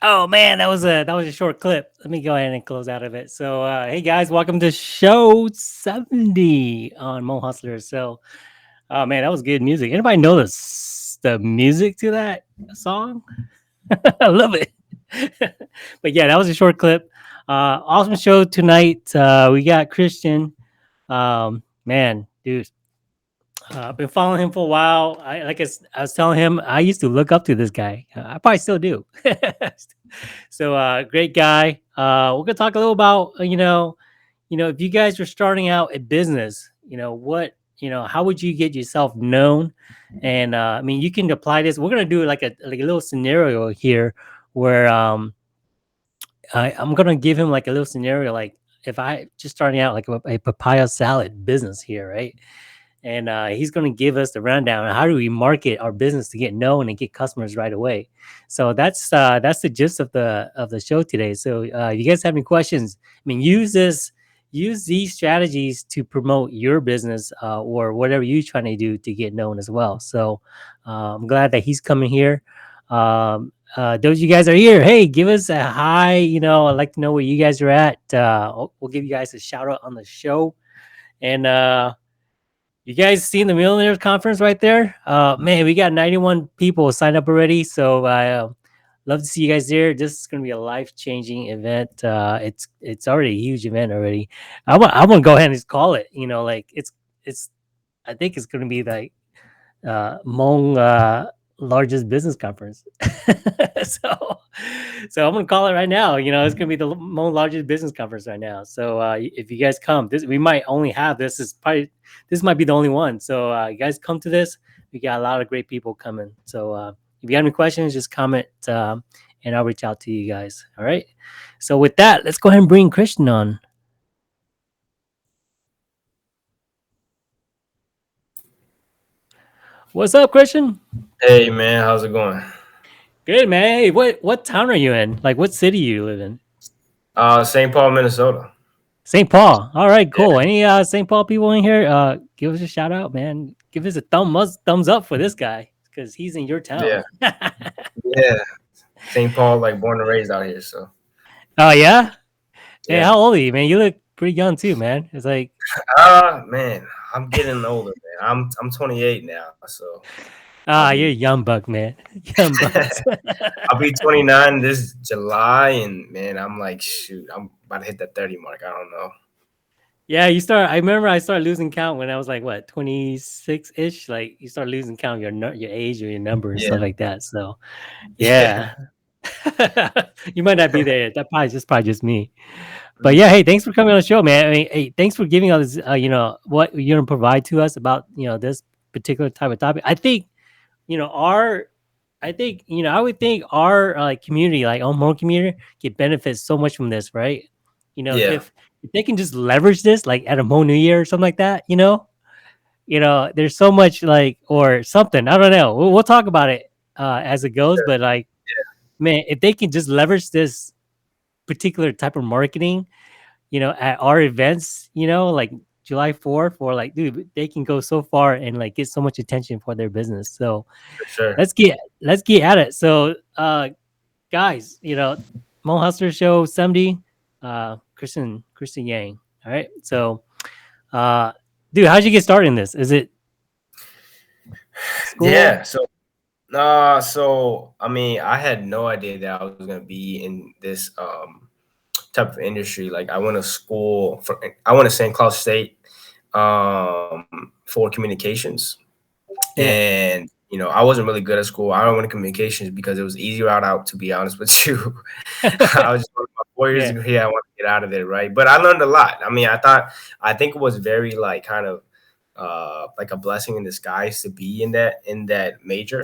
Oh man, that was a short clip. Let me go ahead and close out of it. So, hey guys, welcome to show 70 on Mo Hustlers. So, oh man, that was good music. Anybody know the music to that song? I love it. But yeah, that was a short clip. Awesome show tonight. We got Christian. Man, dude, I've been following him for a while. I was telling him, I used to look up to this guy. I probably still do. So, great guy. We're gonna talk a little about if you guys were starting out a business, how would you get yourself known? And I mean, you can apply this. We're gonna do like a little scenario here where I'm gonna give him like a little scenario, like if I just starting out like a papaya salad business here, right? And he's going to give us the rundown on how do we market our business to get known and get customers right away. So that's the gist of the show today. So if you guys have any questions, I mean, use these strategies to promote your business or whatever you're trying to do to get known as well. So I'm glad that he's coming here. Those of you guys are here, hey, give us a hi. I'd like to know where you guys are at. We'll give you guys a shout out on the show. And you guys seen the Millionaires Conference right there? Man, we got 91 people signed up already. So I love to see you guys there. This is going to be a life-changing event. It's already a huge event already. I want to go ahead and just call it. Like it's. I think it's going to be like Hmong largest business conference. so so I'm gonna call it right now. It's gonna be the Hmong largest business conference right now. So if you guys come, we might only have this might be the only one. So you guys come to this. We got a lot of great people coming. So if you have any questions, just comment and I'll reach out to you guys. All right. So with that, let's go ahead and bring Christian on. What's up, Christian? Hey man, how's it going? Good, man. Hey, what town are you in? Like, what city you live in? St. Paul, Minnesota. St. Paul. All right, Yeah, cool. Any St. Paul people in here? Give us a shout out, man. Give us a thumbs up for this guy because he's in your town. yeah, yeah. St. Paul, like born and raised out here, so Oh yeah. Hey, yeah. how old are you, man? You look pretty young too, man. It's like, Man, I'm getting older, man. I'm 28 now, so I'll you're a be young buck, man. Young bucks. I'll be 29 this July, and man, I'm like, shoot, I'm about to hit the 30 mark. I don't know. Yeah, you start. I remember I started losing count when I was like what 26 ish. Like you start losing count your age or your number and Yeah, stuff like that. So yeah. yeah, you might not be there yet. Probably just me. But yeah, hey, thanks for coming on the show, man. I mean, hey, thanks for giving us, what you're gonna provide to us about, this particular type of topic. You know, our, I would think our community, like our Hmong community, could benefit so much from this, right? Yeah, If they can just leverage this, like at a Hmong New Year or something like that, there's so much like or something. I don't know. We'll talk about it as it goes, sure. but like, man, if they can just leverage this particular type of marketing at our events, like July 4th, or like, dude, they can go so far and like get so much attention for their business. So For sure. let's get at it. So, guys, Mo Hustler Show 70, Kristen Yang. All right. So, uh, dude, how'd you get started in this? Is it Yeah. school? So I mean, I had no idea that I was gonna be in this type of industry. Like I went to school for I went to St. Cloud State for communications, Yeah. and I wasn't really good at school. I went to communications because it was easy route out. To be honest with you, I was just my 4 years Yeah. degree. I want to get out of there, right? But I learned a lot. I mean, I think it was very like kind of like a blessing in disguise to be in that major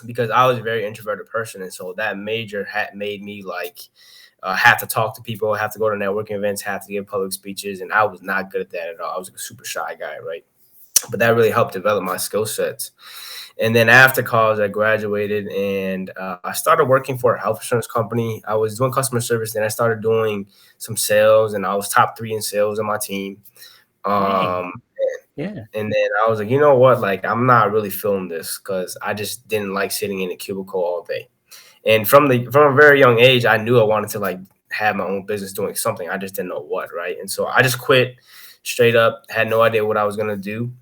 because I was a very introverted person, and so that major had made me like have to talk to people, have to go to networking events, have to give public speeches, and I was not good at that at all. I was a super shy guy, right? But that really helped develop my skill sets. And then after college, I graduated and I started working for a health insurance company. I was doing customer service, then I started doing some sales, and I was top three in sales on my team. Dang. Um, Yeah. and then I was like, you know what? Like, I'm not really feeling this because I just didn't like sitting in a cubicle all day. And from a very young age, I knew I wanted to like have my own business doing something. I just didn't know what, right? And so I just quit straight up, had no idea what I was gonna do.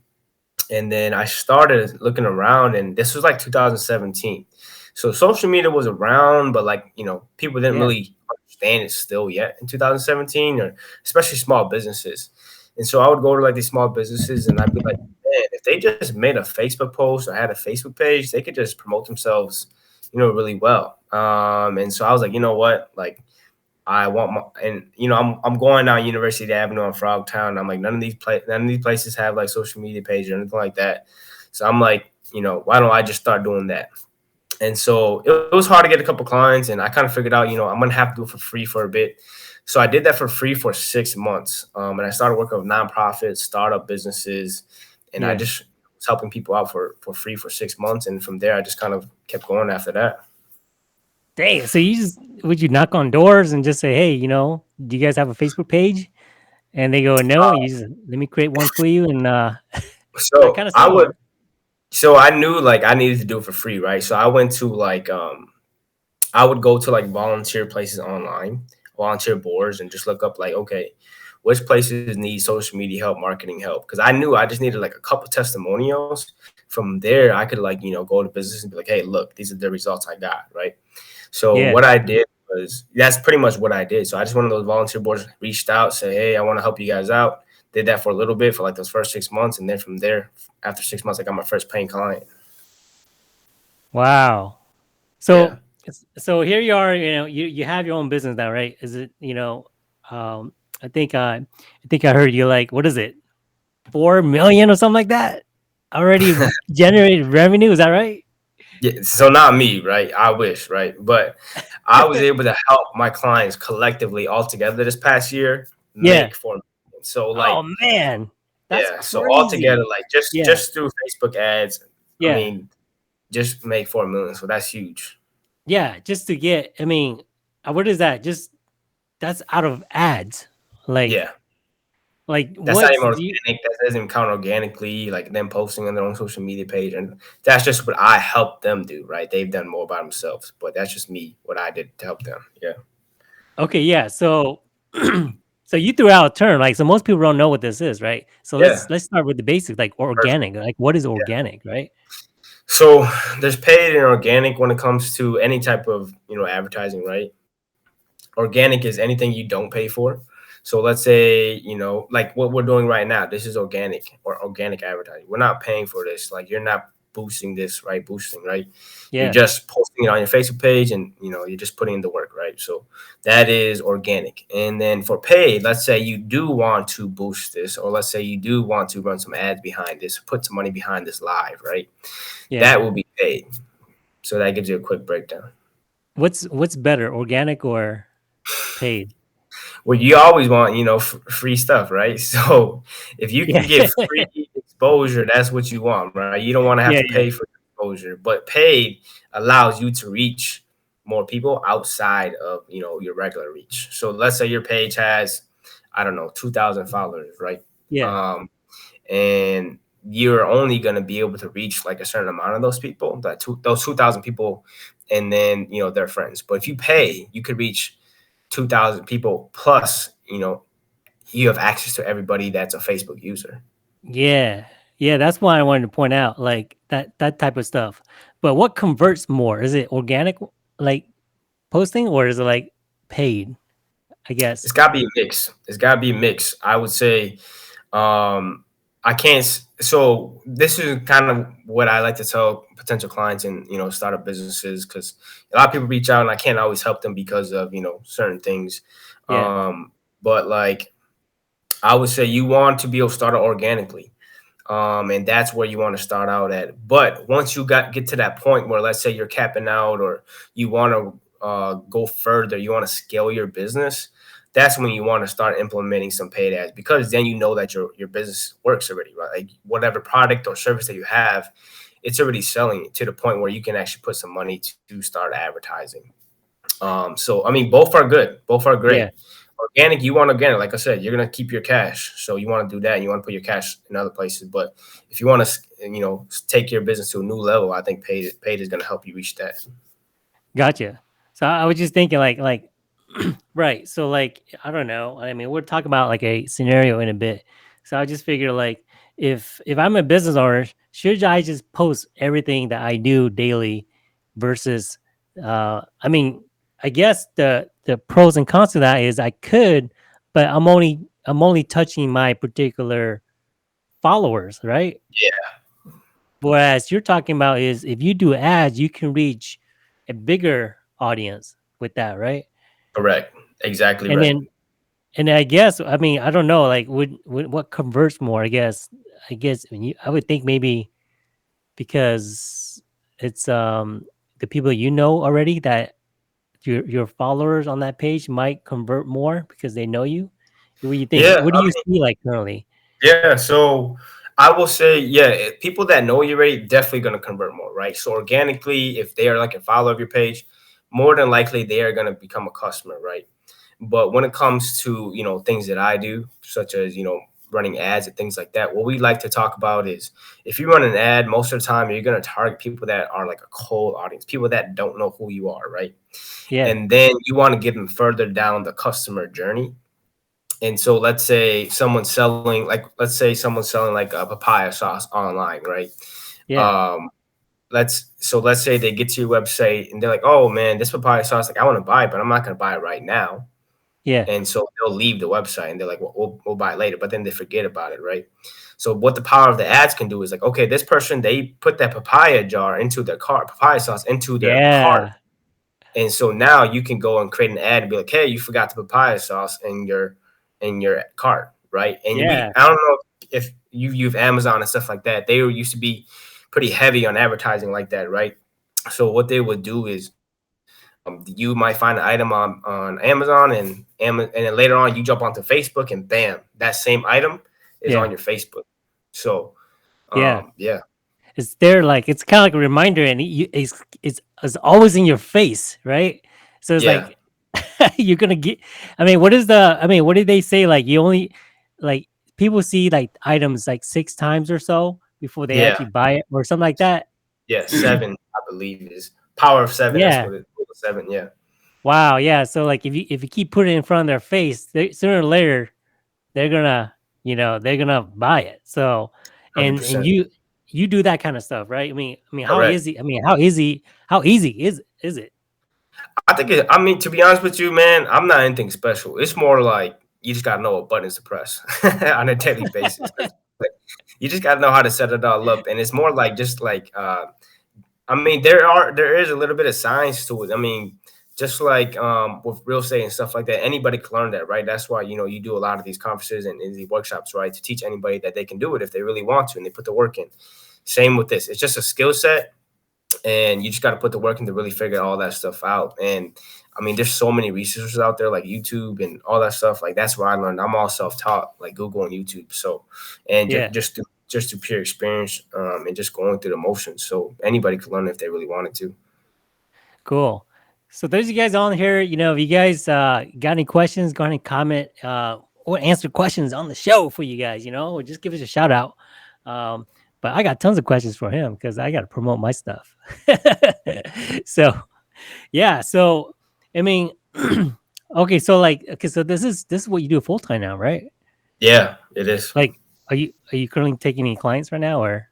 And then I started looking around, and this was like 2017. So social media was around, but like, people didn't Yeah. really understand it still yet in 2017, or especially small businesses. And so I would go to like these small businesses and I'd be like, man, if they just made a Facebook post or had a Facebook page, they could just promote themselves, really well. And so I was like, you know what? Like, I want my, and I'm going down University Avenue in Frogtown. I'm like, none of these places have like social media page or anything like that. So I'm like, why don't I just start doing that? And so it was hard to get a couple clients, and I kind of figured out, I'm gonna have to do it for free for a bit. So I did that for free for 6 months, and I started working with nonprofits, startup businesses, and I Yeah. just was helping people out for free for 6 months, and from there I just kind of kept going after that. Dang. So you just would you knock on doors and just say, "Hey, do you guys have a Facebook page?" And they go, "No." You just let me create one for you, and start So kind of I selling would it. So I knew like I needed to do it for free, right? So I went to like I would go to like volunteer places online, volunteer boards, and just look up like, okay, which places need social media help, marketing help? Because I knew I just needed like a couple testimonials. From there, I could like, go to business and be like, hey, look, these are the results I got, right? So Yeah. what I did was that's pretty much what I did. So I just went on those volunteer boards, reached out, say, hey, I want to help you guys out. Did that for a little bit for like those first 6 months, and then from there, after 6 months, I got my first paying client. Wow. Yeah. So here you are. You have your own business now, right? Is it? I think I heard you like what is it? 4 million or something like that already generated revenue. Is that right? Yeah, so not me, right? I wish, right? But I was able to help my clients collectively all together this past year Yeah. make 4 million. So like, Oh man, that's yeah, so all together, crazy. like just Yeah. just through Facebook ads, I Yeah. mean, just make 4 million. So that's huge. Yeah. Just to get. I mean, what is that? Just that's out of ads. Like Yeah. That's not what's even do you? organic. That doesn't even count organically, like them posting on their own social media page. And that's just what I helped them do, right? They've done more by themselves, but that's just me, what I did to help them. Yeah. Okay. Yeah. So. So you threw out a term like so most people don't know what this is, right? So Yeah. let's start with the basics, like Perfect. organic. Like what is Yeah. organic, right? So there's paid and organic when it comes to any type of advertising, right? Organic is anything you don't pay for. So let's say like what we're doing right now. This is organic or organic advertising. We're not paying for this. Like you're not boosting this, right? Boosting, right? You're Yeah. just posting it on your Facebook page, and you're just putting in the work, right? So that is organic. And then for paid, let's say you do want to boost this, or let's say you do want to run some ads behind this, put some money behind this live, right? Yeah. That will be paid. So that gives you a quick breakdown. What's better, organic or paid? Well, you always want, free stuff, right? So if you can Yeah. get free exposure, that's what you want, right? You don't want to have to Yeah, pay yeah. for exposure, but paid allows you to reach more people outside of, your regular reach. So let's say your page has, I don't know, 2,000 followers, right? Yeah. Um, and you're only going to be able to reach like a certain amount of those people, those 2,000 people, and then, their friends. But if you pay, you could reach 2,000 people plus, you have access to everybody that's a Facebook user. Yeah. Yeah, that's why I wanted to point out, like, that type of stuff. But what converts more? Is it organic, like, posting, or is it, like, paid, I It's guess? got to be a mix. It's got to be a mix. I would say, um, I can't. So this is kind of what I like to tell potential clients and startup businesses, because a lot of people reach out and I can't always help them because of certain things. Yeah. Um, but like I would say, you want to be able to start it organically. And that's where you want to start out at. But once you get to that point where, let's say, you're capping out, or you want to go further, you want to scale your business, that's when you want to start implementing some paid ads, because then you know that your business works already, right? Like whatever product or service that you have, it's already selling to the point where you can actually put some money to start advertising. So I mean, both are good. Both are Yeah. great. Organic, you want organic. Like I said, you're gonna keep your cash, so you want to do that. And you want to put your cash in other places. But if you want to, take your business to a new level, I think paid is gonna help you reach that. Gotcha. So I was just thinking like right. So like I don't know. I mean, we'll talk about like a scenario in a bit. So I just figure like if I'm a business owner, should I just post everything that I do daily versus I mean, I guess the pros and cons to that is I could, but I'm only touching my particular followers, right? Yeah, Whereas you're talking about is if you do ads, you can reach a bigger audience with that, right? correct. Exactly And right. then, and I guess, I mean, I don't know, like, would what converts more? I guess when I would think maybe because it's the people you know already that your followers on that page might convert more because they know you. What do you think? Yeah, What do you see like currently? yeah. So I will say, yeah, people that know you already definitely gonna convert more, right? So organically, if they are like a follower of your page, more than likely they are gonna become a customer, right? But when it comes to things that I do, such as running ads and things like that, what we like to talk about is if you run an ad, most of the time you're gonna target people that are like a cold audience, people that don't know who you are, right? Yeah, And then you want to get them further down the customer journey. And so let's say someone's selling like a papaya sauce online, right? yeah, Um, let's say they get to your website and they're like, "Oh man, this papaya sauce, like I want to buy it, but I'm not gonna buy it right now." yeah, And so they'll leave the website and they're like, we'll buy it later, but then they forget about it, right? So what the power of the ads can do is like, okay, this person, they put that papaya jar into their cart, papaya sauce into their cart. yeah, And so now you can go and create an ad and be like, hey, you forgot the papaya sauce in your cart, right? And yeah, I don't know if you use Amazon and stuff like that. They used to be pretty heavy on advertising like that, right? So what they would do is you might find an item on Amazon, and then later on you jump onto Facebook and bam, that same item is on yeah, your Facebook. So yeah. yeah, It's there, like it's kind of like a reminder, and it's always in your face, right? So it's yeah, like you're gonna get. I mean, what is the? I mean, what did they say? Like you only like people see like items like 6 times or so before they yeah, actually buy it or something like that. yeah. Seven, I believe, is power of seven. That's Yeah. what it. Seven, yeah, Wow. Yeah. So like if you keep putting it in front of their face, sooner or later they're gonna they're gonna buy it. So hundred and percent you do that kind of stuff, right? I mean how correct. easy? I mean how easy is it? I think I mean, to be honest with you, man, I'm not anything special. It's more like you just gotta know what buttons to press on a daily basis. Like, you just gotta know how to set it all up, and it's more like just like I mean, there is a little bit of science to it. I mean, just like with real estate and stuff like that, anybody can learn that, right? That's why you do a lot of these conferences and these workshops, right, to teach anybody that they can do it if they really want to and they put the work in. Same with this; it's just a skill set, and you just got to put the work in to really figure all that stuff out. And I mean, there's so many resources out there like YouTube and all that stuff. Like that's where I learned. I'm all self-taught, like Google and YouTube. So, and Yeah, just through pure experience, and just going through the motions. So anybody could learn if they really wanted to. cool. So those of you guys on here, if you guys got any questions, got any comment, or answer questions on the show for you guys, or just give us a shout out. Um, but I got tons of questions for him because I got to promote my stuff. So yeah, so I mean, okay, so like, okay, so this is what you do full time now, right? Yeah, it is. Like, are you currently taking any clients right now, or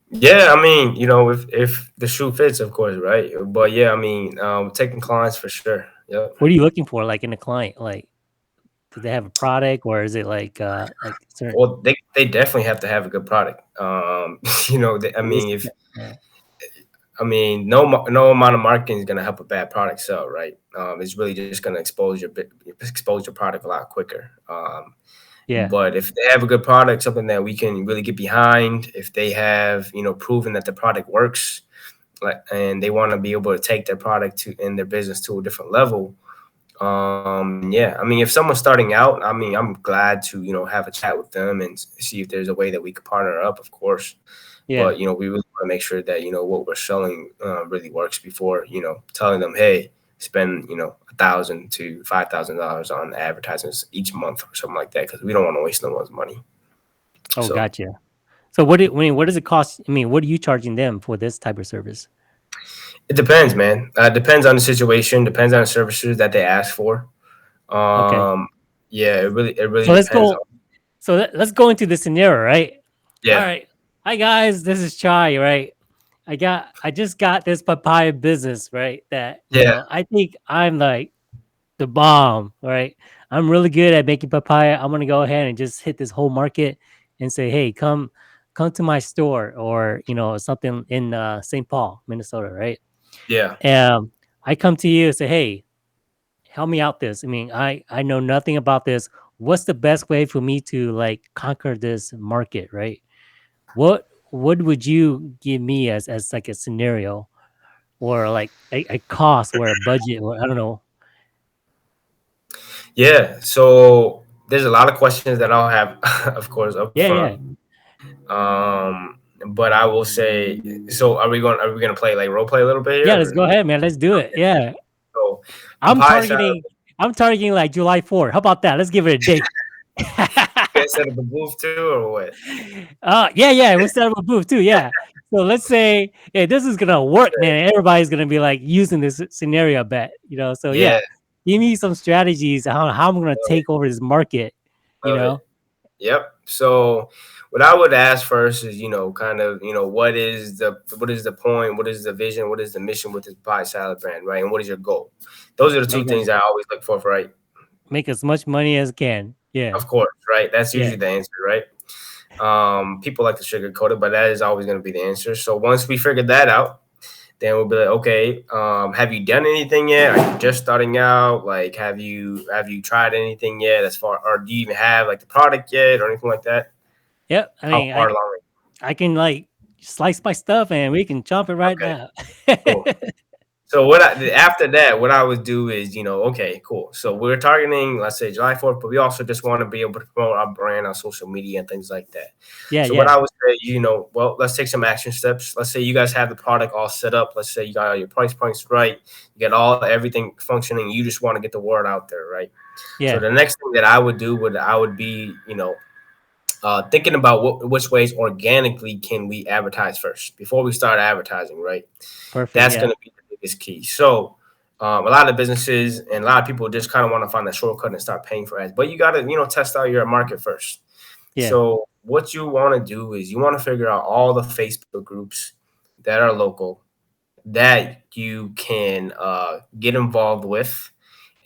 Yeah, I mean, if the shoe fits, of course, right? But yeah, I mean, taking clients for sure. Yep. what are you looking for, like in a client? Like, do they have a product, or is it like certain? Well, they definitely have to have a good product. I At least, mean, if yeah, no amount of marketing is going to help a bad product sell, right? It's really just going to expose your product a lot quicker. yeah, But if they have a good product, something that we can really get behind, if they have proven that the product works, like, and they want to be able to take their product to in their business to a different level. Yeah, I mean, if someone's starting out, I mean, I'm glad to have a chat with them and see if there's a way that we could partner up, of course. yeah. But we really want to make sure that what we're selling really works before telling them, hey, spend $1,000 to $5,000 on advertisements each month or something like that, because we don't want to waste no one's money. Oh, So gotcha. So what does it cost? I mean, what are you charging them for this type of service? It depends, man. Depends on the situation. Depends on the services that they ask for. Okay. Um, yeah, it really So let's depends go. on. So let's go into the scenario, right? All Yeah, right. Hi guys, this is Chai, right? I just got this papaya business, right? That yeah, I think I'm like the bomb, right? I'm really good at making papaya. I'm gonna go ahead and just hit this whole market and say, hey, come to my store, or something in St. Paul, Minnesota, right? yeah, I come to you and say, hey, help me out this. I mean, I know nothing about this. What's the best way for me to like conquer this market, right? What would you give me as like a scenario, or like a cost, or a budget, or I don't know. yeah. So there's a lot of questions that I'll have, of course, up Yeah, front. yeah. But I will say, so are we gonna play like role play a little bit Yeah, here? let's Or? go ahead, man. Let's do it. Yeah. So I'm papaya salad, targeting I'm targeting like July 4th. How about that? Let's give it a date. you guys set up a booth too, or what? Yeah, yeah. We'll set up a booth too. Yeah. So let's say, hey, this is gonna work, man. Everybody's gonna be like using this scenario, I bet. So Yeah, yeah, give me some strategies on how I'm gonna love it, take over this market. You love it. know? Yep. So what I would ask first is, kind of, what is the point, what is the vision, what is the mission with this pie salad brand, right? And what is your goal? Those are the two Make us things I always look for, right? make as much money as can. Yeah. Of course, right? That's Yeah. usually the answer, right? People like to sugarcoat it, but that is always going to be the answer. So once we figure that out, then we'll be like, okay, have you done anything yet? Are you just starting out? Like, have you tried anything yet? As far, or do you even have like the product yet, or anything like that? Yep. I How mean, far along? I can like slice my stuff and we can chomp it right Okay, now. cool. So after that, what I would do is, okay, cool. So we're targeting, let's say July 4th, but we also just want to be able to promote our brand on social media and things like that. Yeah, So what yeah. I would say, well, let's take some action steps. Let's say you guys have the product all set up. Let's say you got all your price points right. You got everything functioning. You just want to get the word out there, right? So Yeah. the next thing that I would do would be, thinking about which ways organically can we advertise first before we start advertising, right? Perfect. That's Yeah. going to be the biggest key. So, a lot of businesses and a lot of people just kind of want to find that shortcut and start paying for ads, but you got to, test out your market first. Yeah. So, what you want to do is you want to figure out all the Facebook groups that are local that you can get involved with.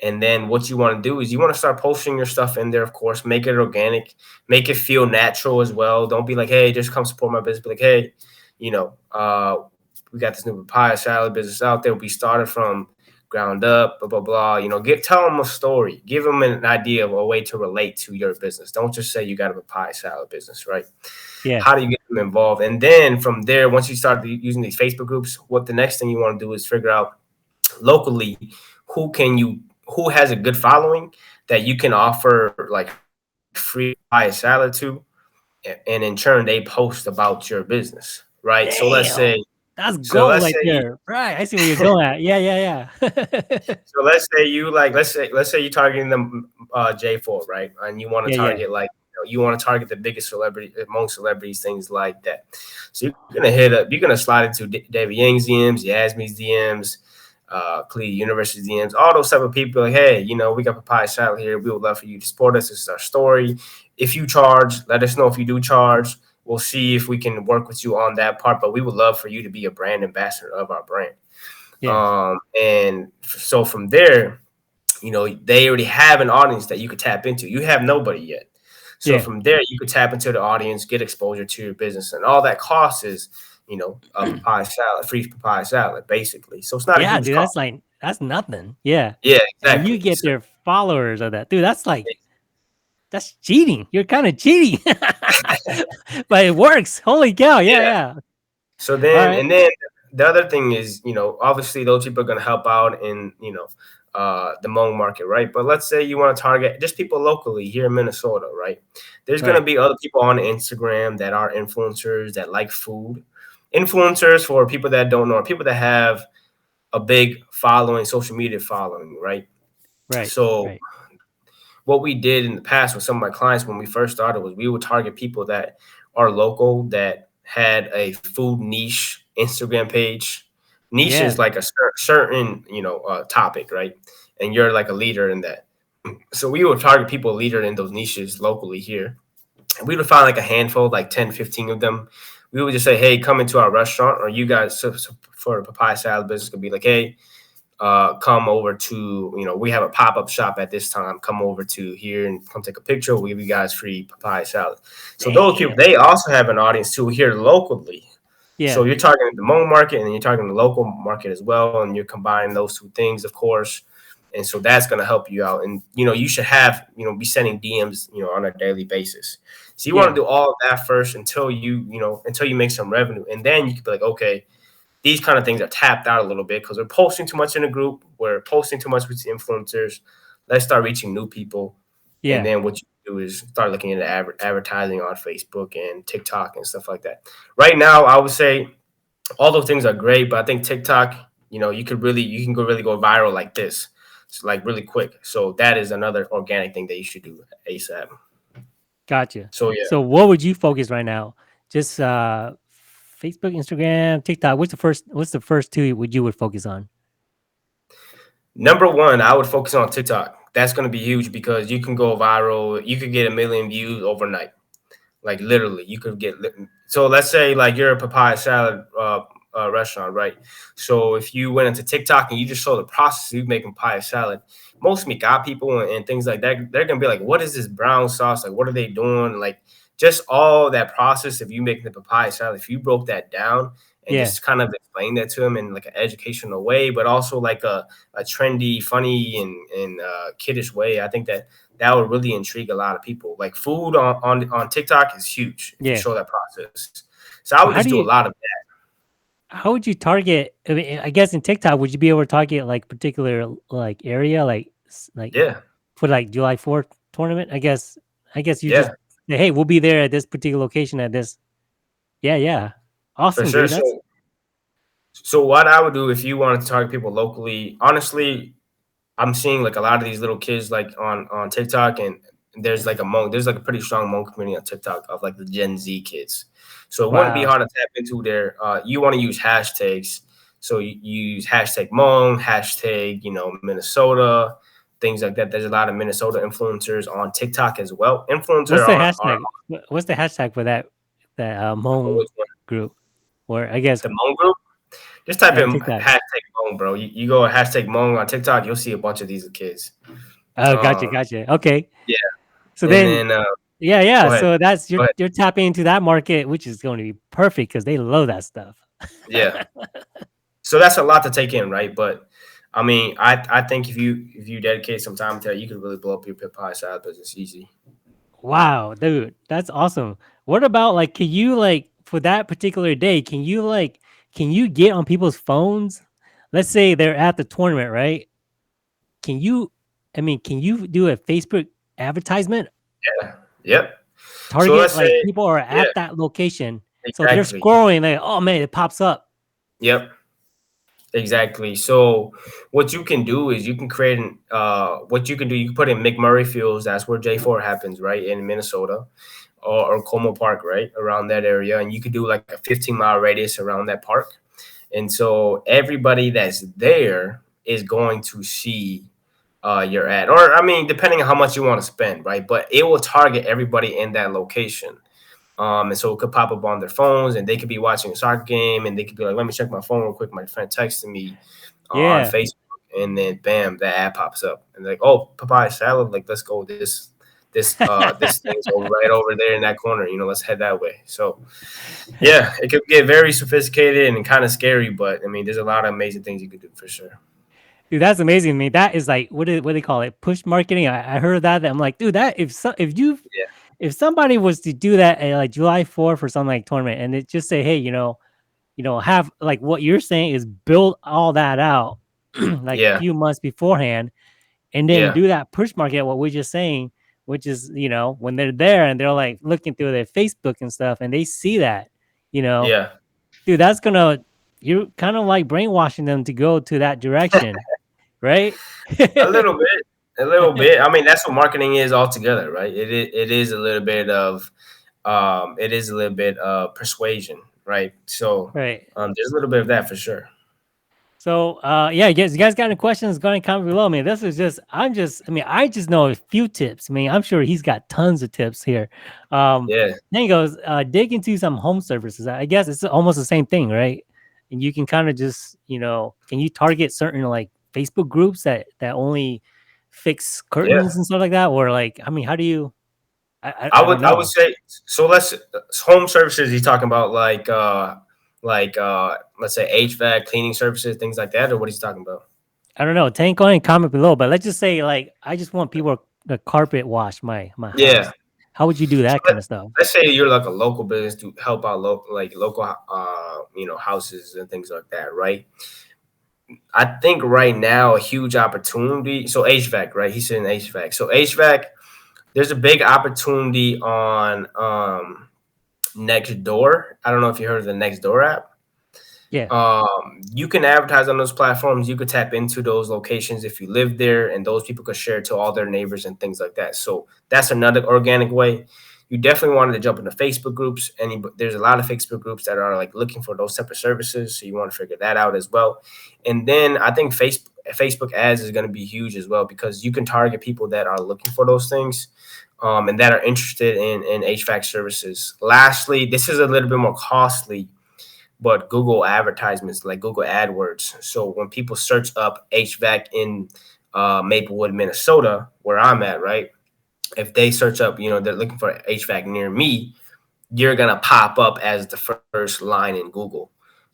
And then what you want to do is you want to start posting your stuff in there, of course, make it organic, make it feel natural as well. Don't be like, hey, just come support my business. Be like, hey, you know, uh, we got this new papaya salad business out there. We started from ground up, blah, blah, blah. Tell them a story. Give them an idea of a way to relate to your business. Don't just say you got a papaya salad business, right? Yeah. How do you get them involved? And then from there, once you start using these Facebook groups, what the next thing you want to do is figure out locally who has a good following that you can offer like free papaya salad to, and in turn they post about your business, right? So let's say, Damn. That's so gold let's right say there. Right. I see where you're going at. Yeah, yeah, yeah. So let's say you like let's say you're targeting the J4, right? And you want to Yeah, yeah. target like you want to target the biggest celebrity among celebrities, things like that. So you're gonna slide into David Yang's DMs, Yasmin's DMs, Clee University's DMs, all those type of people. Like, hey, we got Papaya Salad here. We would love for you to support us. This is our story. If you charge, let us know if you do charge. We'll see if we can work with you on that part. But we would love for you to be a brand ambassador of our brand. Yeah. And so from there, they already have an audience that you could tap into. You have nobody yet. So Yeah. from there, you could tap into the audience, get exposure to your business, and all that cost is, a papaya salad, free papaya salad, basically. So it's not a Yeah, huge dude. cost. That's nothing. Yeah. Yeah, And you exactly. get So, their followers of that. Dude, that's cheating. You're kind of cheating. But it works. Holy cow. Yeah, yeah. yeah. So All then, right. and then the other thing is, obviously those people are going to help out in, the Hmong market, right? But let's say you want to target just people locally here in Minnesota, right? There's going to Right. be other people on Instagram that are influencers that like food. Influencers, for people that don't know, are people that have a big following, social media following, right? Right. So Right. what we did in the past with some of my clients when we first started was we would target people that are local that had a food niche Instagram page, Niche Yeah. is like a certain topic, right? And you're like a leader in that. So we would target people leader in those niches locally here. We would find like a handful, like 10, 15 of them. We would just say, hey, come into our restaurant, or you guys, so for a papaya salad business, could be like, hey, come over to, we have a pop-up shop at this time. Come over to here and come take a picture. We'll give you guys free papaya salad. So those people, Damn. they also have an audience too here locally. So Yeah. you're targeting the Hmong market and then you're targeting the local market as well. And you're combining those two things, of course. And so that's going to help you out. And, you should have, be sending DMs, on a daily basis. So you want Yeah. to do all of that first until you make some revenue. And then you can be like, okay, these kind of things are tapped out a little bit because we're posting too much in a group. We're posting too much with influencers. Let's start reaching new people. And Yeah. then what you do is start looking into advertising on Facebook and TikTok and stuff like that. Right now, I would say all those things are great, but I think TikTok, you can really go viral like this, so like really quick. So that is another organic thing that you should do ASAP. Gotcha. So yeah, So what would you focus right now? Just Facebook, Instagram, TikTok. What's the first two would you would focus on? number one, I would focus on TikTok. That's going to be huge because you can go viral. You could get 1 million views overnight. Like literally, you could get. So let's say like you're a papaya salad restaurant, right? So if you went into TikTok and you just saw the process of making papaya salad, most Mika people and things like that, they're gonna be like, "What is this brown sauce? Like, what are they doing?" Like, just all that process of you making the papaya salad. If you broke that down and Yeah. just kind of explain that to them in like an educational way, but also like a trendy, funny, and kiddish way, I think that would really intrigue a lot of people. Like food on TikTok is huge if you Yeah. show that process. So I would Well, just do a lot of how would you target? I mean, I guess in TikTok, would you be able to target like particular like area, like that. Yeah, for like July 4th tournament? I guess you just yeah, say, hey, we'll be there at this particular location at this. Yeah, yeah, for awesome, sure. dude. So That's so what I would do if you wanted to target people locally, honestly, I'm seeing like a lot of these little kids like on TikTok, and there's like a pretty strong Hmong community on TikTok of like the Gen Z kids. So it wouldn't be wow. hard to tap into their. You want to use hashtags, so you use hashtag Hmong, hashtag Minnesota, things like that. There's a lot of Minnesota influencers on TikTok as well. Influencer What's the are hashtag? What's the hashtag for that Hmong always one. group? Or I guess The Hmong group. Just type in TikTok. hashtag Hmong, bro. You go hashtag Hmong on TikTok, you'll see a bunch of these kids. Oh, gotcha, Um, gotcha. Okay, yeah, so and then then yeah, yeah. go ahead. So that's Go ahead. you're tapping into that market, which is going to be perfect because they love that stuff. Yeah. So that's a lot to take in, right? But I mean, I think if you dedicate some time to that, you could really blow up your pit pie side business easy. Wow, dude, that's awesome. What about like, can you like for that particular day? Can you get on people's phones? Let's say they're at the tournament, right? Can you? I mean, can you do a Facebook advertisement? Yeah. Yep. So Target let's like say, people are yeah, at that location, so they're exactly. scrolling. Like, oh man, it pops up. Yep. Exactly. So what you can do is you can create what you can do, you can put in McMurray Fields, that's where J4 happens, right? In Minnesota. Or Como Park, right? Around that area. And you could do like a 15-mile radius around that park. And so everybody that's there is going to see your ad. Or I mean, depending on how much you want to spend, right? But it will target everybody in that location. And so it could pop up on their phones, and they could be watching a soccer game, and they could be like, "Let me check my phone real quick." My friend texted me on Yeah, Facebook, and then bam, that ad pops up, and they're like, "Oh, papaya salad! Like, let's go. This thing's over right over there in that corner. Let's head that way." So yeah, it could get very sophisticated and kind of scary, but I mean, there's a lot of amazing things you could do for sure. dude, that's amazing to me. That is like what do they call it? Push marketing. I heard that. I'm like, dude, that Yeah, if somebody was to do that at like July 4th or something like tournament, and it just say, hey, have like what you're saying is build all that out like yeah, few months beforehand, and then yeah, do that push market. What we're just saying, which is when they're there and they're like looking through their Facebook and stuff, and they see that, you know, yeah. dude, that's gonna you're kind of like brainwashing them to go to that direction, right? A little bit, a little bit. I mean, that's what marketing is altogether, right? It is a little bit of persuasion, right? So Right. there's a little bit of that for sure. So yeah, you guys got any questions? Go ahead and comment below. I mean, this is just I mean, I just know a few tips. I mean, I'm sure he's got tons of tips here. Yeah, Then he goes, dig into some home services. I guess it's almost the same thing, right? And you can kind of just, can you target certain like Facebook groups that only fix yeah. curtains and stuff like that? Or like, I mean, how do you I don't I would know. say so. Let's home services. You talking about let's say HVAC, cleaning services, things like that, or what he's talking about? I don't know. Tank, go ahead and comment below. But let's just say like I just want people to carpet wash my Yeah. house. How would you do So that kind of stuff? let's say you're like a local business to help out local houses and things like that, right? I think right now a huge opportunity. So HVAC, right? He's saying HVAC. So HVAC, there's a big opportunity on Next Door. I don't know if you heard of the Next Door app. Yeah. You can advertise on those platforms. You could tap into those locations if you live there, and those people could share it to all their neighbors and things like that. So that's another organic way. You definitely wanted to jump into Facebook groups, and there's a lot of Facebook groups that are like looking for those type of services. So you want to figure that out as well. And then I think Facebook ads is going to be huge as well because you can target people that are looking for those things. And that are interested in HVAC services. Lastly, this is a little bit more costly, but Google advertisements like Google AdWords. So when people search up HVAC in Maplewood, Minnesota, where I'm at, right? If they search up, they're looking for HVAC near me, you're gonna pop up as the first line in Google.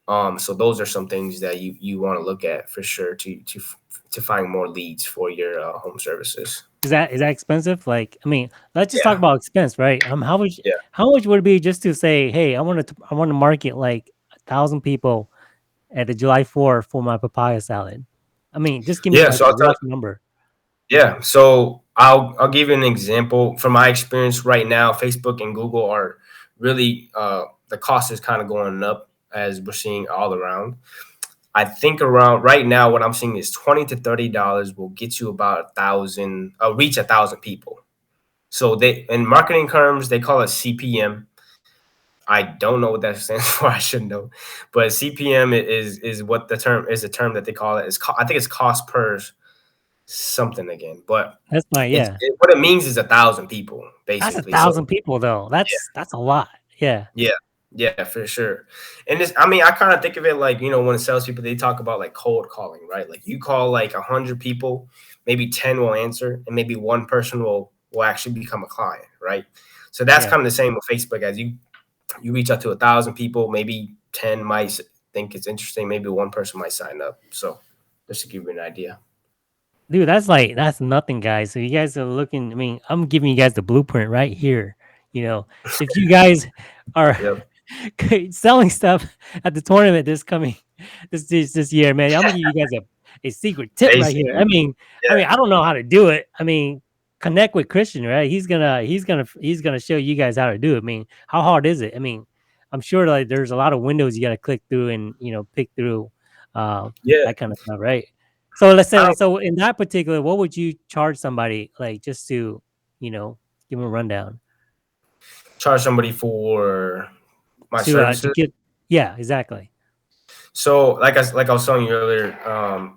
So those are some things that you want to look at for sure to find more leads for your home services. Is that expensive? Like, I mean, let's just talk Yeah, about expense, right? yeah, How much would it be just to say, hey, I want to market like 1,000 people at the July 4th for my papaya salad. I mean, just give me yeah. like So a I'll tell rough number. Yeah, so I'll give you an example from my experience right now. Facebook and Google are really the cost is kind of going up as we're seeing all around. I think around right now, what I'm seeing is $20 to $30 will get you about 1,000, reach 1,000 people. So they in marketing terms they call it CPM. I don't know what that stands for. I should know, but CPM is what the term is. The term that they call it is. I think it's cost per something again, but That's my yeah. what it means is 1,000 people That's a basically. So thousand people though. yeah, That's a lot. Yeah. yeah, yeah, for sure. And this, I mean, I kind of think of it like when salespeople they talk about like cold calling, right? Like you call like 100 people, maybe 10 will answer, and maybe one person will actually become a client, right? So that's Yeah. kind of the same with Facebook. As you reach out to 1,000 people, maybe 10 might think it's interesting, maybe one person might sign up. So just to give you an idea. Dude, that's nothing, guys. So you guys are looking. I mean, I'm giving you guys the blueprint right here. You know, if you guys are Yep. selling stuff at the tournament this year, man, I'm gonna give you guys a secret tip right here. Basically, I yeah, mean, I don't know how to do it. I mean, connect with Christian, right? He's gonna show you guys how to do it. I mean, how hard is it? I mean, I'm sure like there's a lot of windows you got to click through and pick through yeah. that kind of stuff, right? So let's say I like so in that particular, what would you charge somebody like just to you know give them a rundown charge somebody for my to services. get yeah exactly So, like I was telling you earlier,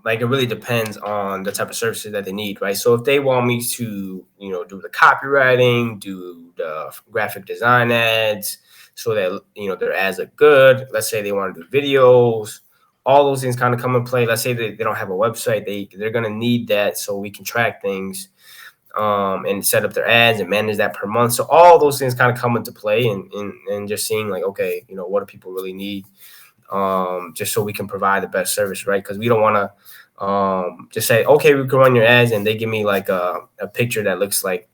like it really depends on the type of services that they need, right? So, if they want me to, do the copywriting, do the graphic design ads, so that their ads look good. Let's say they want to do videos. All those things kind of come in play. Let's say they don't have a website, they're gonna need that so we can track things and set up their ads and manage that per month. So all those things kind of come into play and just seeing like, okay, what do people really need? Just so we can provide the best service, right? Because we don't want to just say, okay, we can run your ads, and they give me like a picture that looks like,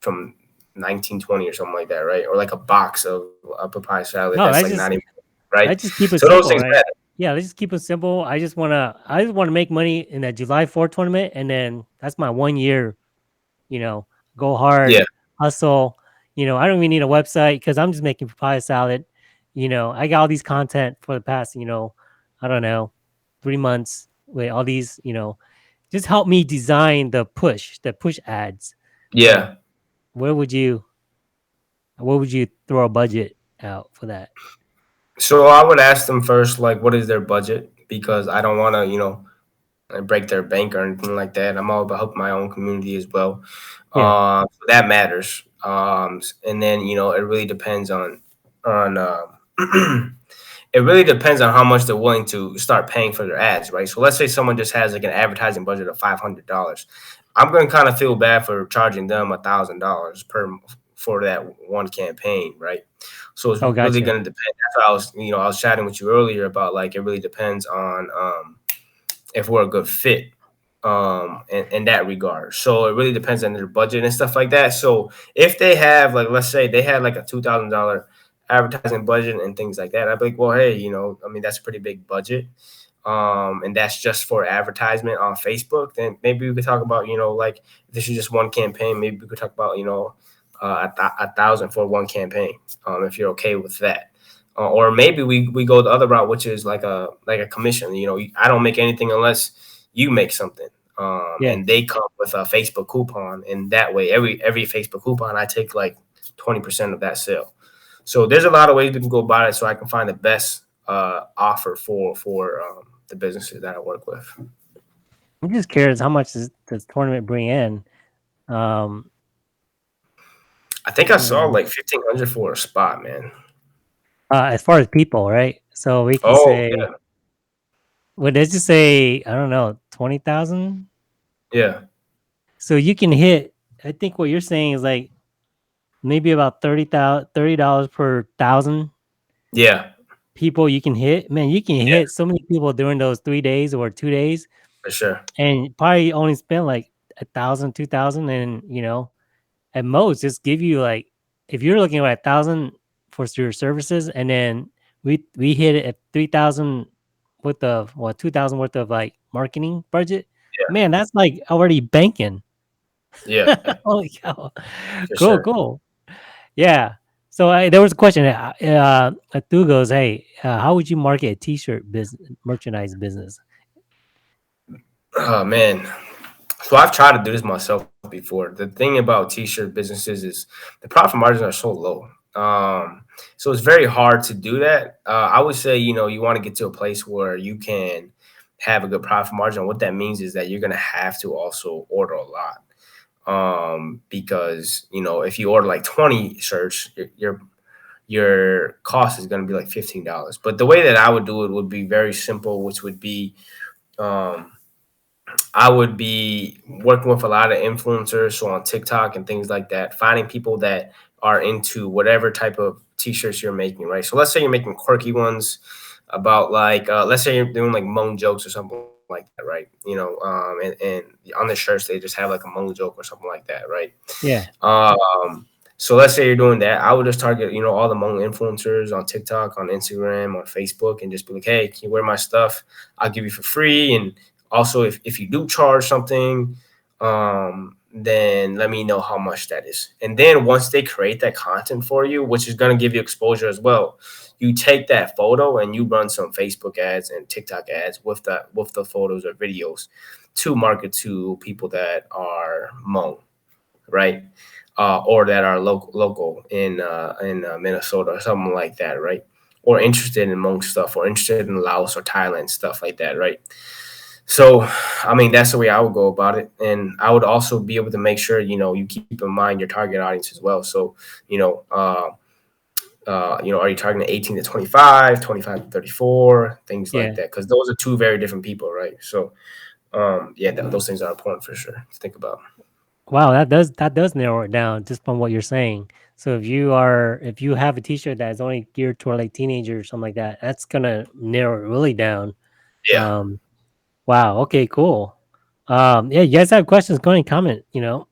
from 1920 or something like that, right? Or like a box of a papaya salad no that's like not even right. let's just keep it So those simple, things right? matter. Yeah, let's just keep it simple. I just want to make money in that July 4th tournament, and then that's my 1 year. You know, go hard, Yeah, hustle. I don't even need a website because I'm just making papaya salad. I got all these content for the past I don't know 3 months with all these just help me design the push ads. Like, yeah. where would you where would you throw a budget out for that? So I would ask them first, like, what is their budget? because I don't want to, break their bank or anything like that. I'm all about helping my own community as well. Yeah. So that matters. And then it really depends on it really depends on how much they're willing to start paying for their ads, right? So let's say someone just has like an advertising budget of $500. I'm going to kind of feel bad for charging them $1,000 per for that one campaign, right? So it's Oh, really gotcha. going to depend. That's why I was chatting with you earlier about like it really depends on if we're a good fit in that regard. So it really depends on their budget and stuff like that. So if they have like let's say they had like a $2,000 advertising budget and things like that, I'd be like, well, hey, I mean that's a pretty big budget. And that's just for advertisement on Facebook, then maybe we could talk about, like if this is just one campaign, maybe we could talk about, a thousand for one campaign, if you're okay with that. Or maybe we go the other route, which is like a commission. I don't make anything unless you make something. Yeah. And they come with a Facebook coupon, and that way, every Facebook coupon, I take like 20% of that sale. So there's a lot of ways we can go about it, so I can find the best offer for the businesses that I work with. I'm just curious, how much does this tournament bring in? Um, I think I saw mm, like 1,500 for a spot, man. as far as people, right? So we can Oh say, yeah, well, let's just say, I don't know, 20,000. yeah, So you can hit. I think what you're saying is like maybe about $30 per thousand yeah, people you can hit. Man, you can yeah, hit so many people during those 3 days or 2 days, for sure. and probably only spend like 1,000, 2,000, and at most just give you like, if you're looking at 1,000 for your services, and then we hit it at 3,000 with the 2,000 worth of like marketing budget. Yeah, Man, that's like already banking. yeah, Holy cow! for Cool, sure. cool. Yeah. So there was a question. Atu goes, "Hey, how would you market a T-shirt business, merchandise business?" Oh man. So I've tried to do this myself before. The thing about t-shirt businesses is the profit margins are so low. So it's very hard to do that. I would say, you want to get to a place where you can have a good profit margin. What that means is that you're gonna have to also order a lot. Because if you order like 20 shirts, your cost is gonna be like $15. But the way that I would do it would be very simple, which would be um I would be working with a lot of influencers, so on TikTok and things like that, finding people that are into whatever type of t-shirts you're making, right? So let's say you're making quirky ones about like, let's say you're doing like Hmong jokes or something like that, right? And on the shirts they just have like a Hmong joke or something like that, right? Yeah, Um, so let's say you're doing that. I would just target, all the Hmong influencers on TikTok, on Instagram, on Facebook, and just be like, hey, can you wear my stuff? I'll give you for free. And also, if you do charge something, then let me know how much that is. And then once they create that content for you, which is going to give you exposure as well, you take that photo and you run some Facebook ads and TikTok ads with the photos or videos to market to people that are Hmong, right? Or that are local in Minnesota or something like that, right? Or interested in Hmong stuff, or interested in Laos or Thailand stuff like that, right? So, I mean, that's the way I would go about it. And I would also be able to make sure, you keep in mind your target audience as well. So, you know, are you targeting 18 to 25, 25 to 34, things like yeah. that? Because those are two very different people, right? So, yeah, those things are important for sure to think about. Wow, that does narrow it down just from what you're saying. So if you have a T-shirt that is only geared toward like teenagers or something like that, that's gonna narrow it really down. Yeah, Um, wow. Okay. Cool. Yeah. You guys have questions? Go ahead and comment. And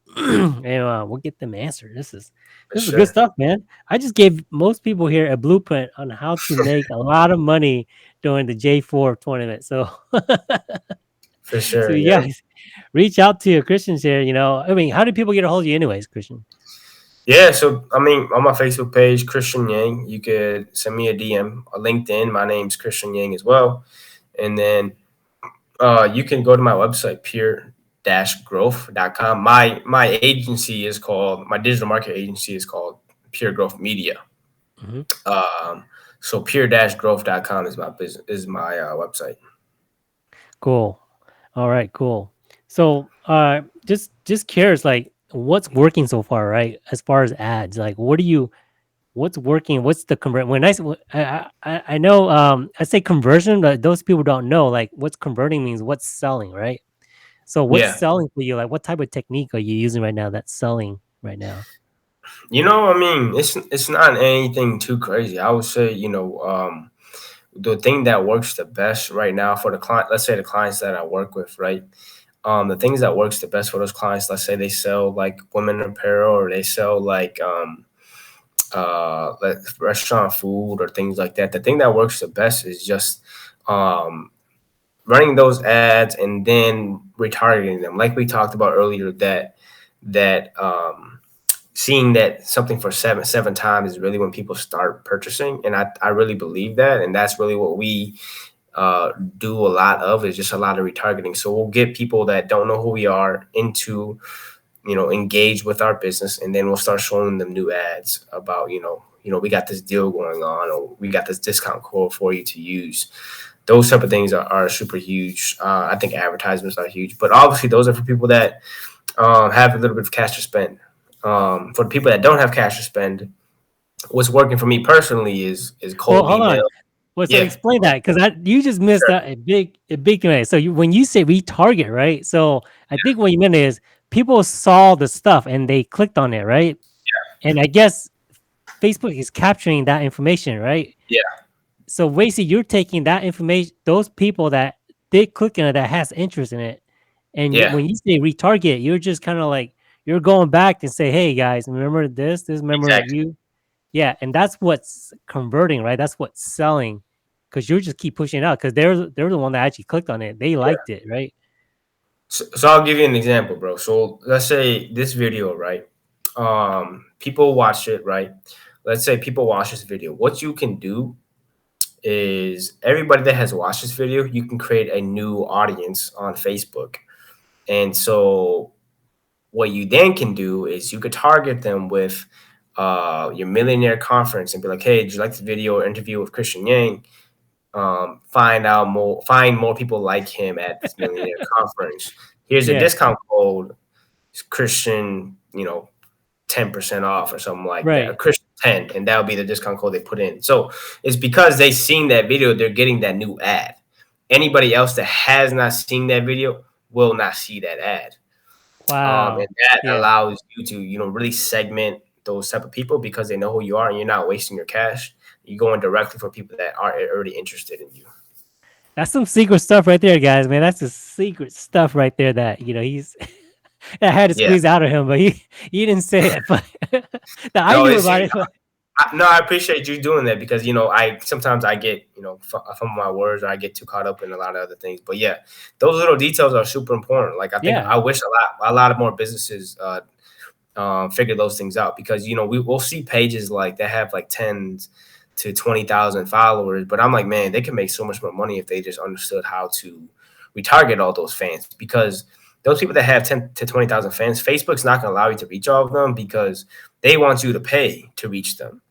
we'll get them answered. for This is good sure. stuff, man. I just gave most people here a blueprint on how to make a lot of money during the J4 tournament. So, For so sure. you Yeah. guys reach out to your Christians here. I mean, how do people get a hold of you, anyways, Christian? Yeah. So, I mean, on my Facebook page, Christian Yang, you could send me a DM. On LinkedIn, my name's Christian Yang as well. And then you can go to my website, pure-growth.com. My agency is called, my digital market agency is called Pure Growth Media. Hmm. Um, so pure-growth.com is my business, is my website. Cool. All right, cool. So, just curious, like, what's working so far, right? As far as ads, like, what's working? What's the convert? When I know, I say conversion, but those people don't know, like, what's converting means what's selling, right? So, what's Yeah. selling for you? Like, what type of technique are you using right now that's selling right now? I mean, it's not anything too crazy. I would say, the thing that works the best right now for the client, let's say the clients that I work with, right? The things that works the best for those clients, let's say they sell like women apparel or they sell like restaurant food or things like that. The thing that works the best is just um running those ads and then retargeting them. Like we talked about earlier, that seeing that something for seven times is really when people start purchasing, and I really believe that, and that's really what we do a lot of, is just a lot of retargeting. So we'll get people that don't know who we are into, engage with our business, and then we'll start showing them new ads about, we got this deal going on, or we got this discount code for you to use. Those type of things are super huge. I think advertisements are huge, but obviously those are for people that have a little bit of cash to spend. For the people that don't have cash to spend, what's working for me personally is Well, cold hold on. email. Well, so Yeah, explain that because you just missed sure. out a big thing. Right? So when you say retarget, right? So I think what you meant is people saw the stuff and they clicked on it, right? And I guess Facebook is capturing that information, right? Yeah, So basically, you're taking that information, those people that did click on it that has interest in it, and yeah, when you say retarget, you're just kind of like you're going back and say, "Hey guys, remember this? Remember exactly. you." Yeah, and that's what's converting, right? That's what's selling, because you just keep pushing it out because they're the one that actually clicked on it. They Yeah. liked it, right? So I'll give you an example, bro. So let's say this video, right? People watch it, right? Let's say people watch this video. What you can do is everybody that has watched this video, you can create a new audience on Facebook. And so what you then can do is you could target them with your millionaire conference and be like, hey, did you like this video or interview with Christian Yang? Find more people like him at this millionaire conference. Here's a Yeah, discount code, Christian, 10% off or something like that, or right. Christian 10, and that'll be the discount code they put in. So it's because they seen that video, they're getting that new ad. Anybody else that has not seen that video will not see that ad. And Wow. that Yeah. allows you to, really segment those type of people because they know who you are and you're not wasting your cash. You're going directly for people that are already interested in you. That's some secret stuff right there, guys. Man, that's the secret stuff right there that he's I had to Yeah. squeeze out of him, but he didn't say it. But that I No, knew it's about it. But no, I appreciate you doing that because I sometimes I get from my words or I get too caught up in a lot of other things. But yeah, those little details are super important. Like I think yeah, I wish a lot of more businesses figure those things out because we'll see pages like that have like tens to 20,000 followers, but I'm like, man, they can make so much more money if they just understood how to retarget all those fans because those people that have 10 to 20,000 fans, Facebook's not going to allow you to reach all of them because they want you to pay to reach them,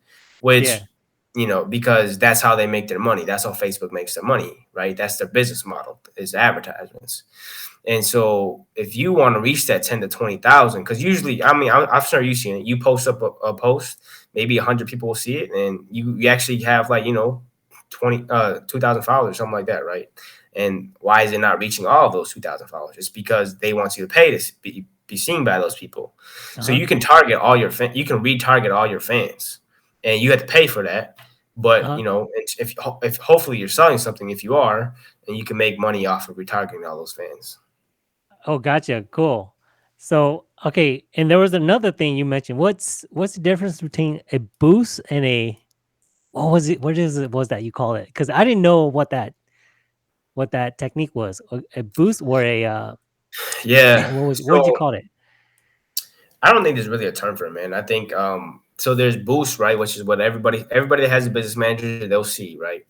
yeah. which because that's how they make their money. That's how Facebook makes their money, right? That's their business model is advertisements. And so if you want to reach that 10 to 20,000, because usually, I mean, I'm sure you've seen it. You post up a post, maybe 100 people will see it, and you actually have like, 2,000 followers, something like that, right? And why is it not reaching all of those 2,000 followers? It's because they want you to pay to be seen by those people. Uh So huh. you can target all your you can retarget all your fans, and you have to pay for that. Uh But huh. if hopefully you're selling something, if you are, and you can make money off of retargeting all those fans. Oh, gotcha. Cool. So okay, and there was another thing you mentioned. What's the difference between a boost and a what was it? What is it? Was that you call it? Because I didn't know what that technique was. A boost or a Yeah. man. What did you So call it? I don't think there's really a term for it, man. I think so there's boost, right? Which is what everybody that has a business manager, they'll see, right?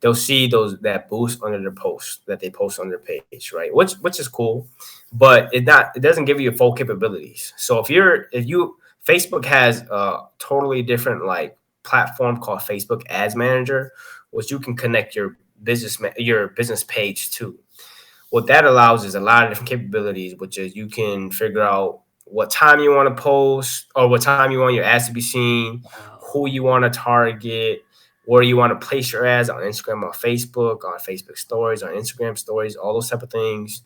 They'll see those that boost under their post that they post on their page, right? Which is cool, but it doesn't give you full capabilities. So if you Facebook has a totally different like platform called Facebook Ads Manager, which you can connect your business page to. what that allows is a lot of different capabilities, which is you can figure out what time you want to post or what time you want your ads to be seen, Wow. who you want to target, where you want to place your ads on Instagram, on Facebook stories, on Instagram stories, all those type of things.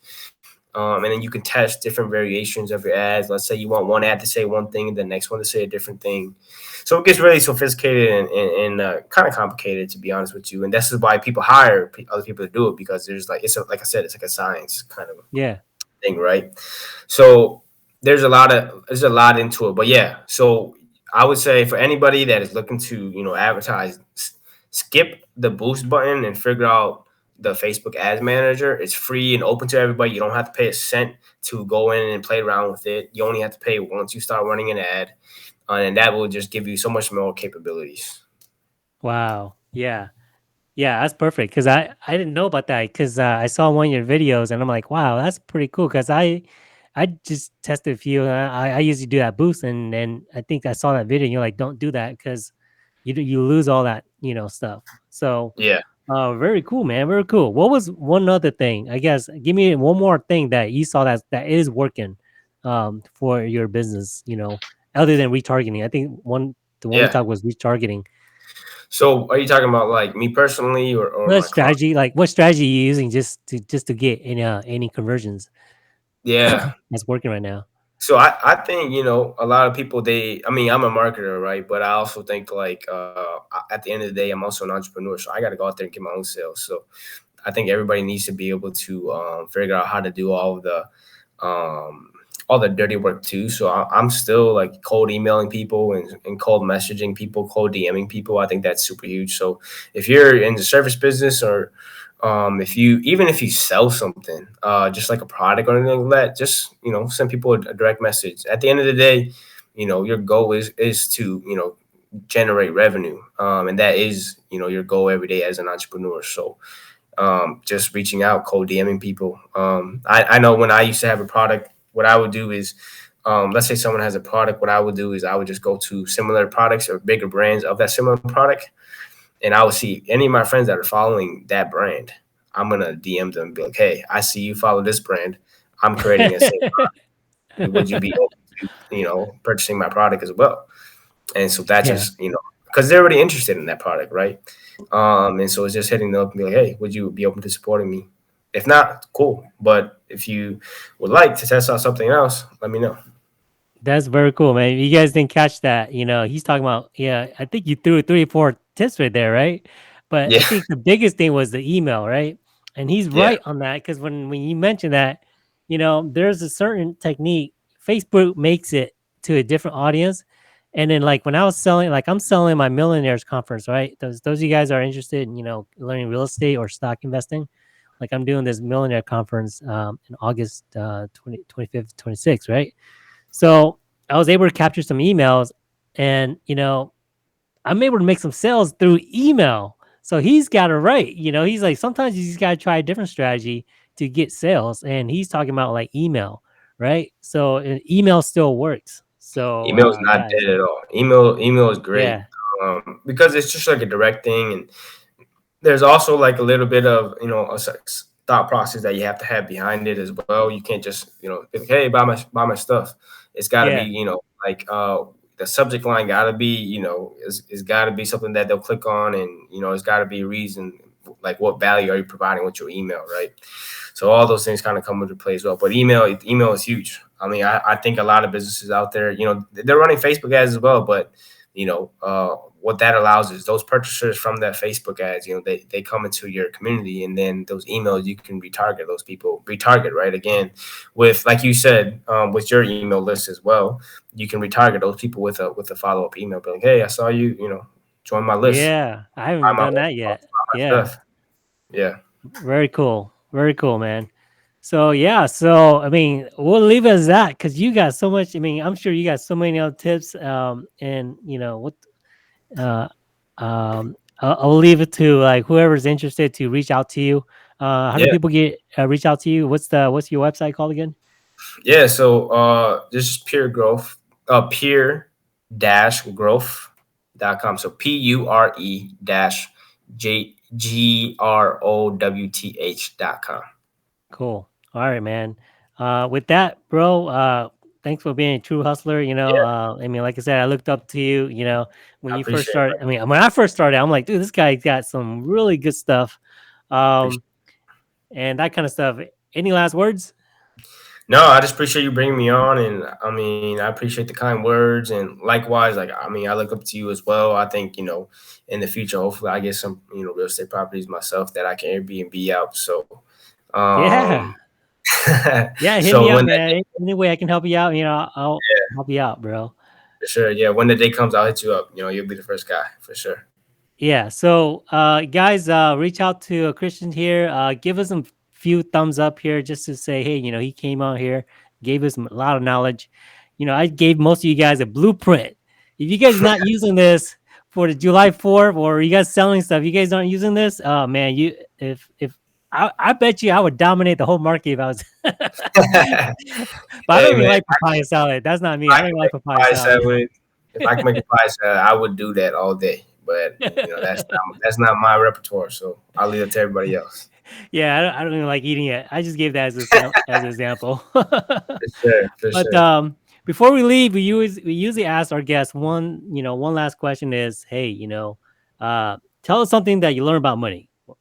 And then you can test different variations of your ads. Let's say you want one ad to say one thing and the next one to say a different thing. So it gets really sophisticated and kind of complicated, to be honest with you. And this is why people hire other people to do it, because there's like like I said, it's like a science kind of Yeah. thing, right? So there's a lot into it, but yeah. So I would say for anybody that is looking to advertise, skip the boost button and figure out the Facebook Ads Manager. It's free and open to everybody. You don't have to pay a cent to go in and play around with it. You only have to pay once you start running an ad, and that will just give you so much more capabilities. Wow. Yeah. Yeah, that's perfect because I didn't know about that because I saw one of your videos and I'm like, wow, that's pretty cool because I just tested a few. I usually do that boost and I think I saw that video. And you're like, don't do that because you lose all that stuff. So Yeah. very cool, man. Very cool. What was one other thing? I guess give me one more thing that you saw that is working for your business. Other than retargeting. I think the one we Yeah. talked was retargeting. So are you talking about like me personally or What my client? strategy? Like what strategy are you using just to get any conversions Yeah. that's working right now? So I think, a lot of people, I mean, I'm a marketer, right? But I also think like at the end of the day, I'm also an entrepreneur. So I got to go out there and get my own sales. So I think everybody needs to be able to figure out how to do um, all the dirty work too. So I'm still like cold emailing people and cold messaging people, cold DMing people. I think that's super huge. So if you're in the service business or if you even if you sell something, just like a product or anything like that, just send people a direct message. At the end of the day, your goal is to generate revenue, and that is your goal every day as an entrepreneur. So just reaching out, cold DMing people. I know when I used to have a product, what I would do is, let's say someone has a product, what I would do is I would just go to similar products or bigger brands of that similar product, and I would see any of my friends that are following that brand. I'm gonna DM them and be like, "Hey, I see you follow this brand. I'm creating a same product. Would you be open to purchasing my product as well?" And so that Yeah, just because they're already interested in that product, right? And so it's just hitting them up and be like, "Hey, would you be open to supporting me? If not, cool. But if you would like to test out something else, let me know." that's very cool, man. You guys didn't catch that. He's talking about, yeah, I think you threw 3 or 4 tips right there, right? But I Yeah, think the biggest thing was the email, right? And he's yeah. right on that because when you mention that, there's a certain technique. Facebook makes it to a different audience. And then like when I was selling, like I'm selling my millionaires conference, right? Those of you guys are interested in, learning real estate or stock investing. Like I'm doing this millionaire conference in August 25th, 26th, right? So I was able to capture some emails and, I'm able to make some sales through email. So he's got it right. He's like, sometimes you just got to try a different strategy to get sales. And he's talking about like email, right? So email still works. So, Email is not guys, dead at all. Email is great, yeah, because it's just like a direct thing, and there's also like a little bit of thought process that you have to have behind it as well. You can't just be like, hey, buy my stuff. It's got to be yeah, like the subject line got to be it's got to be something that they'll click on, and it's got to be a reason, like what value are you providing with your email, right? So all those things kind of come into play as well. But email is huge. I mean, I think a lot of businesses out there, they're running Facebook ads as well, but what that allows is those purchasers from that Facebook ads, they come into your community, and then those emails you can retarget those people, right? Again, with like you said, with your email list as well, you can retarget those people with a follow up email, be like, hey, I saw you, join my list, yeah. I buy haven't my done that yet. Yeah. stuff. Yeah, Very cool. Very cool, man. So yeah, so I mean, we'll leave it as that because you got so much. I mean, I'm sure you got so many other tips. And what uh, I'll leave it to like whoever's interested to reach out to you. How do yeah. people get reach out to you? What's your website called again? Yeah, so this is pure growth, pure dash growth.com. So PURE dash growth.com. Cool. All right, man. With that, bro, thanks for being a true hustler. Yeah, I mean, like I said, I looked up to you, when I you first appreciate it, started. I mean, when I first started, I'm like, dude, this guy got some really good stuff. bro. Um, and that kind of stuff. Any last words? No, I just appreciate you bringing me on, and I mean, I appreciate the kind words, and likewise, like I mean, I look up to you as well. I think in the future, hopefully, I get some real estate properties myself that I can Airbnb out. So, Yeah. um, Yeah. Hit so me up, when that day, man. Any way I can help you out, I'll help you out, bro. for sure, yeah, when the day comes, I'll hit you up. You'll be the first guy for sure. Yeah. So, guys, reach out to Christian here. Give us a few thumbs up here just to say, hey, he came out here, gave us a lot of knowledge. I gave most of you guys a blueprint. If you guys not using this for the July 4th, or you guys selling stuff, you guys aren't using this. Oh man, if I bet you I would dominate the whole market if I was. But I don't Hey even man, like papaya salad. That's not me. I I don't can even like make a papaya pie salad. salad. If I can make a pie salad, I would do that all day. But that's not my repertoire, so I'll leave it to everybody else. Yeah, I don't even like eating it. I just gave that as an example. For sure, for But sure. before we leave, we usually ask our guests one last question is, hey, tell us something that you learned about money. Do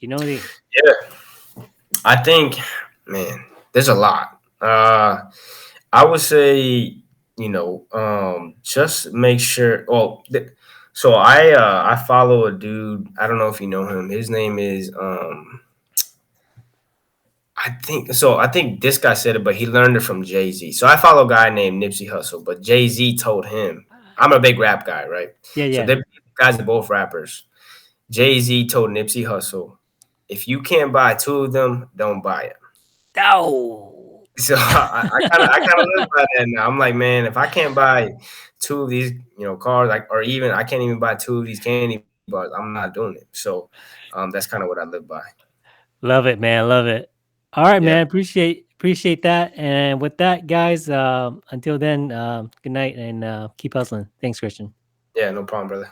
you know anything? Yeah, I think, man, there's a lot. I would say, just make sure. So I follow a dude. I don't know if you know him. His name is I think so. I think this guy said it, but he learned it from Jay Z. So I follow a guy named Nipsey Hussle, but Jay Z told him, I'm a big rap guy, right? Yeah, So yeah. they guys are both rappers. Jay Z told Nipsey Hussle, if you can't buy two of them, don't buy it. Oh. So I kind of live by that now. I'm like, man, if I can't buy two of these, cars, like, or even I can't even buy two of these candy bars, I'm not doing it. So, that's kind of what I live by. Love it, man. Love it. All right, Yeah, man. Appreciate that. And with that, guys, until then, good night and keep hustling. Thanks, Christian. yeah, no problem, brother.